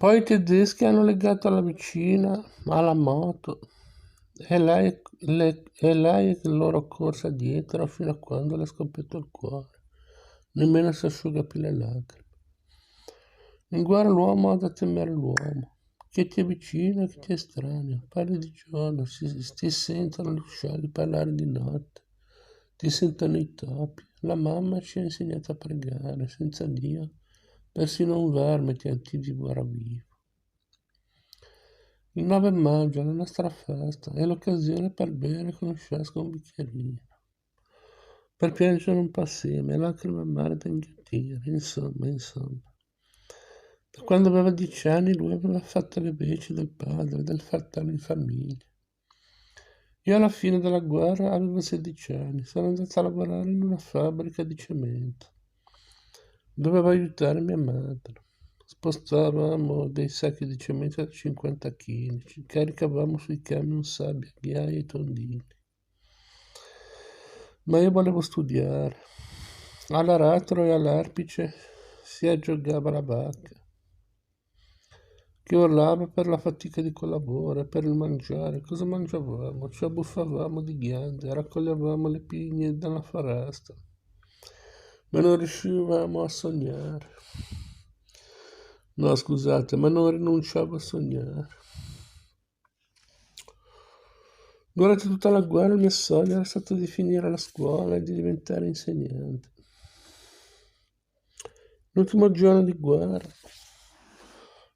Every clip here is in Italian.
Poi i tedeschi hanno legato la vicina alla moto e lei è loro corsa dietro fino a quando le è scoppiato il cuore. Nemmeno si asciuga più le lacrime. In guerra l'uomo ha da temere l'uomo. Chi ti è vicino e chi ti è estraneo. Parli di giorno, ti sentono gli uscieri parlare di notte. Ti sentono i topi. La mamma ci ha insegnato a pregare. Senza Dio, persino un verme ti divora vivo. Il 9 maggio è la nostra festa, è l'occasione per bere con un sciasco un bicchierino, per piangere un po' assieme, lacrime amare da inghiottire, insomma. Da quando aveva 10 anni lui aveva fatto le veci del padre, del fratello in famiglia. Io alla fine della guerra avevo 16 anni, sono andato a lavorare in una fabbrica di cemento. Dovevo aiutare mia madre. Spostavamo dei sacchi di cemento da 50 kg, ci caricavamo sui camion sabbia, ghiaia e tondini. Ma io volevo studiare. All'aratro e all'arpice si aggiogava la vacca, che urlava per la fatica di quel lavoro e per il mangiare. Cosa mangiavamo? Ci abbuffavamo di ghiande, raccoglievamo le pigne dalla foresta, ma non riuscivamo a sognare. No, scusate, ma non rinunciavo a sognare. Durante tutta la guerra il mio sogno era stato di finire la scuola e di diventare insegnante. L'ultimo giorno di guerra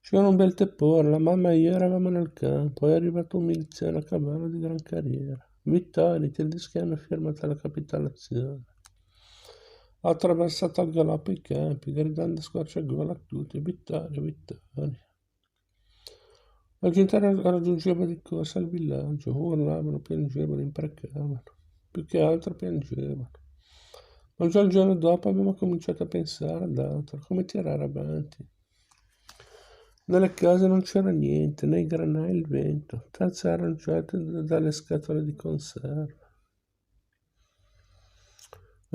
c'era un bel tepore, la mamma e io eravamo nel campo, è arrivato un miliziano a cavallo di gran carriera. Vittorio, i tedeschi hanno firmato la capitolazione. Ha attraversato al galoppo i campi, gridando a squarciagola a tutti, vittoria, vittoria. La gente raggiungeva di corsa il villaggio, urlavano, piangevano, imprecavano, più che altro piangevano. Ma già il giorno dopo abbiamo cominciato a pensare ad altro, come tirare avanti. Nelle case non c'era niente, né i granai né il vento, tazze arrangiate dalle scatole di conserva,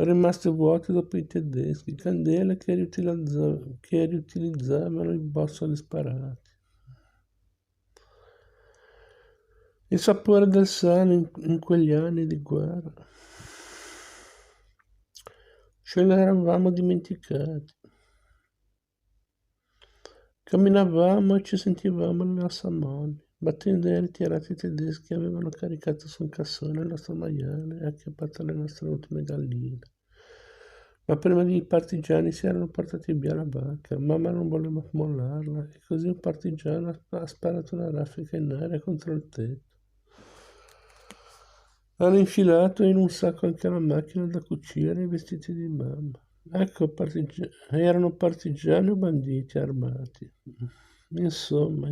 rimaste vuote dopo i tedeschi, candele che riutilizzavano i bossoli sparati. Il sapore del sale in quegli anni di guerra. Ce l'eravamo dimenticati. Camminavamo e ci sentivamo le ossa molli. Battendo e ritirati i tedeschi avevano caricato su un cassone il nostro maiale e acchiappato le nostre ultime galline. Ma prima i partigiani si erano portati via la vacca. Mamma non voleva mollarla e così un partigiano ha sparato una raffica in aria contro il tetto. Hanno infilato in un sacco anche la macchina da cucire e i vestiti di mamma. Ecco, erano partigiani o banditi armati. Insomma,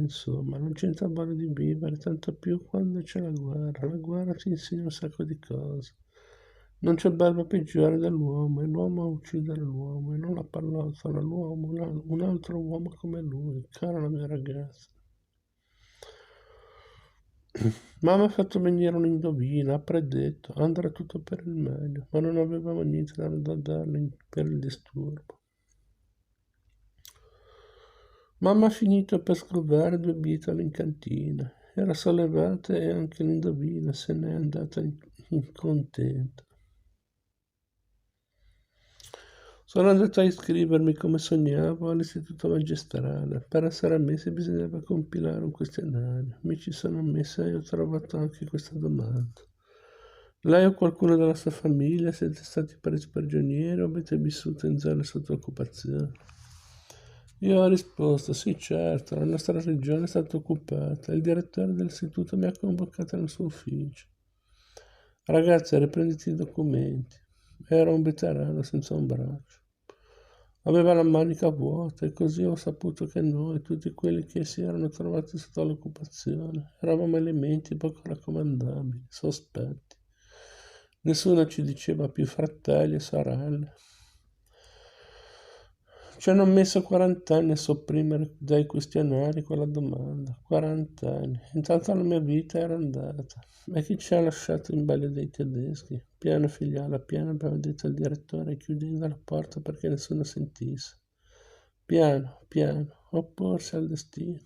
non c'entra voglia di vivere, tanto più quando c'è la guerra. La guerra ti insegna un sacco di cose. Non c'è barba peggiore dell'uomo, e l'uomo a uccidere l'uomo, e non la pallottola, l'uomo, un altro uomo come lui, cara la mia ragazza. Mamma ha fatto venire un indovino, ha predetto, andrà tutto per il meglio, ma non avevamo niente da darle per il disturbo. Mamma ha finito per scovare 2 bitole in cantina, era sollevata e anche l'indovino se n'è andata incontenta. Sono andato a iscrivermi come sognavo all'istituto magistrale. Per essere ammessi bisognava compilare un questionario. Mi ci sono messa e ho trovato anche questa domanda. Lei o qualcuno della sua famiglia siete stati presi prigionieri o avete vissuto in zone sotto occupazione? Io ho risposto, sì certo, la nostra regione è stata occupata. Il direttore dell'istituto mi ha convocato nel suo ufficio. Ragazzi, riprendete i documenti. Era un veterano senza un braccio. Aveva la manica vuota e così ho saputo che noi, tutti quelli che si erano trovati sotto l'occupazione, eravamo elementi poco raccomandabili, sospetti. Nessuno ci diceva più fratelli e sorelle. Ci hanno messo 40 anni a sopprimere dai questionari quella domanda. 40 anni. Intanto la mia vita era andata. E chi ci ha lasciato in balia dei tedeschi? Piano, figliala, piano, aveva detto il direttore, chiudendo la porta perché nessuno sentisse. Piano, piano. opporsi al destino.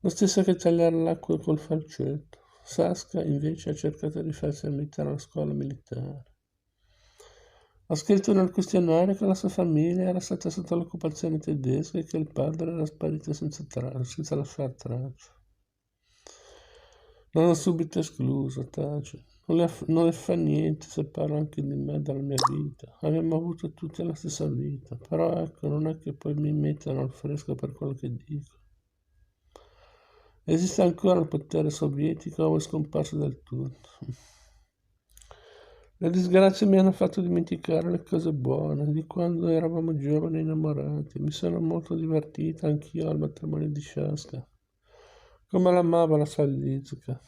Lo stesso che tagliare l'acqua col falcetto. Saskia invece ha cercato di farsi ammettere alla scuola militare. Ha scritto nel questionario che la sua famiglia era stata sotto l'occupazione tedesca e che il padre era sparito senza lasciare traccia. Non l'ho subito escluso, tace. Non le fa niente se parlo anche di me dalla mia vita. Abbiamo avuto tutti la stessa vita, però ecco, non è che poi mi mettono al fresco per quello che dico. Esiste ancora il potere sovietico o è scomparso del tutto? Le disgrazie mi hanno fatto dimenticare le cose buone di quando eravamo giovani e innamorati. Mi sono molto divertita anch'io al matrimonio di Shaska. Come l'amava la Salizka.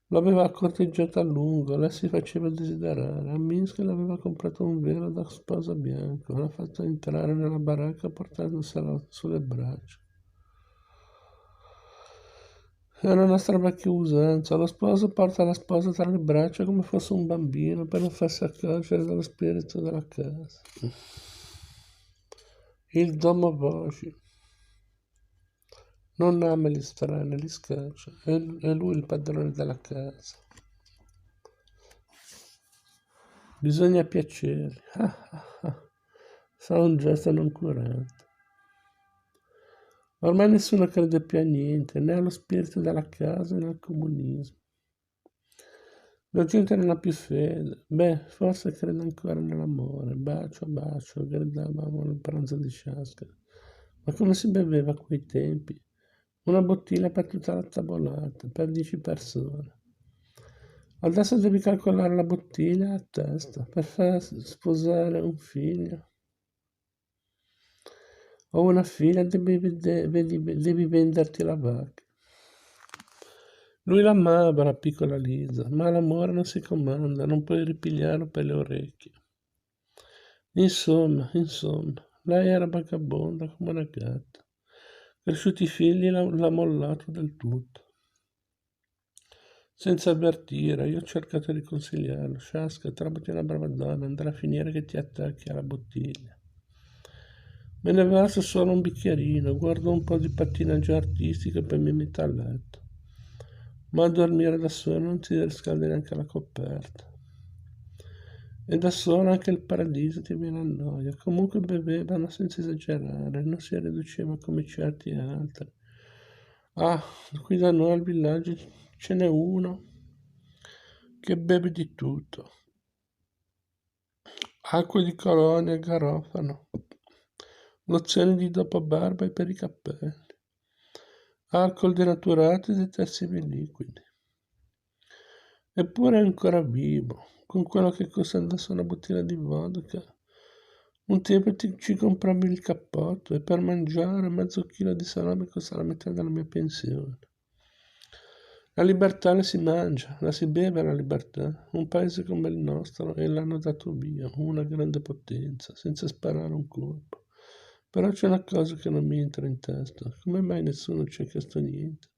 L'aveva corteggiata a lungo, lei si faceva desiderare. A Minsk le aveva comprato un velo da sposa bianco, l'ha fatta entrare nella baracca portandosela sulle braccia. È una nostra vecchia usanza. Lo sposo porta la sposa tra le braccia come fosse un bambino per non farsi accorgere dello spirito della casa. Il domovoce non ama gli strani, li scaccia. È lui il padrone della casa. Bisogna piacerli. Fa un gesto noncurante. Ormai nessuno crede più a niente, né allo spirito della casa né al comunismo. La gente non ha più fede. Beh, forse crede ancora nell'amore. Bacio, bacio, gridavamo al pranzo di Shaska. Ma come si beveva a quei tempi? Una bottiglia per tutta la tavolata, per 10 persone. Adesso devi calcolare la bottiglia a testa per far sposare un figlio o una figlia, devi venderti la vacca. Lui l'amava, la piccola Lisa, ma l'amore non si comanda, non puoi ripigliarlo per le orecchie. Insomma, lei era vagabonda come una gatta. Cresciuti i figli l'ha mollato del tutto. Senza avvertire, io ho cercato di consigliarlo. Shaska, trovati una brava donna, andrà a finire che ti attacchi alla bottiglia. Me ne verso solo un bicchierino, guardo un po' di pattinaggio artistico e poi mi metto a letto. Ma a dormire da solo non si riscalda neanche la coperta. E da solo anche il paradiso ti viene a noia. Comunque bevevano senza esagerare, non si riduceva come certi altri. Qui da noi al villaggio ce n'è uno che beve di tutto. Acqua di colonia e garofano, lozioni di dopobarba e per i capelli, alcol denaturato e detersivi liquidi. Eppure è ancora vivo, con quello che costa adesso una bottiglia di vodka. Un tempo ci compravi il cappotto e per mangiare mezzo chilo di salame costa la metà della mia pensione. La libertà la si mangia, la si beve la libertà. Un paese come il nostro e l'hanno dato via, una grande potenza, senza sparare un colpo. Però c'è una cosa che non mi entra in testa. Come mai nessuno ci ha chiesto niente?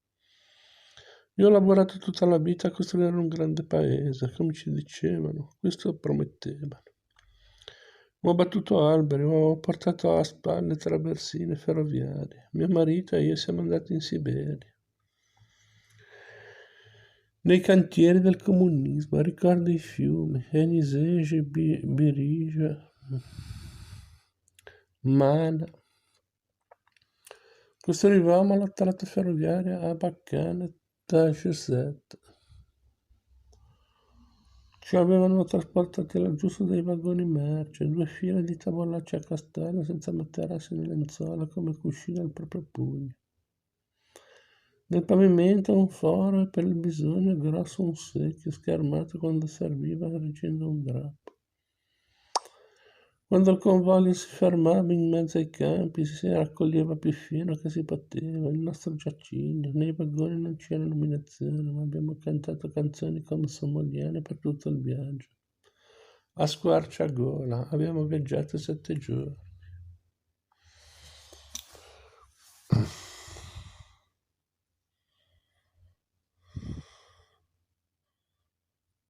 Io ho lavorato tutta la vita a costruire un grande paese, come ci dicevano, questo promettevano. Ho abbattuto alberi, ho portato a spalle traversine ferroviarie. Mio marito e io siamo andati in Siberia. Nei cantieri del comunismo, ricordo i fiumi, Enisege, Birigia, Mana. Costruivamo la tratta ferroviaria a Baccano da Josette. Ci avevano trasportati laggiù su dei vagoni merci, 2 file di tavolacce a castello senza materassi né lenzuola come cuscino al proprio pugno. Nel pavimento un foro e per il bisogno grosso un secchio schermato quando serviva reggendo un drappo. Quando il convoglio si fermava in mezzo ai campi si raccoglieva più fino che si poteva il nostro giaciglio. Nei vagoni non c'era illuminazione, ma abbiamo cantato canzoni come somaliane per tutto il viaggio. A squarciagola abbiamo viaggiato 7 giorni.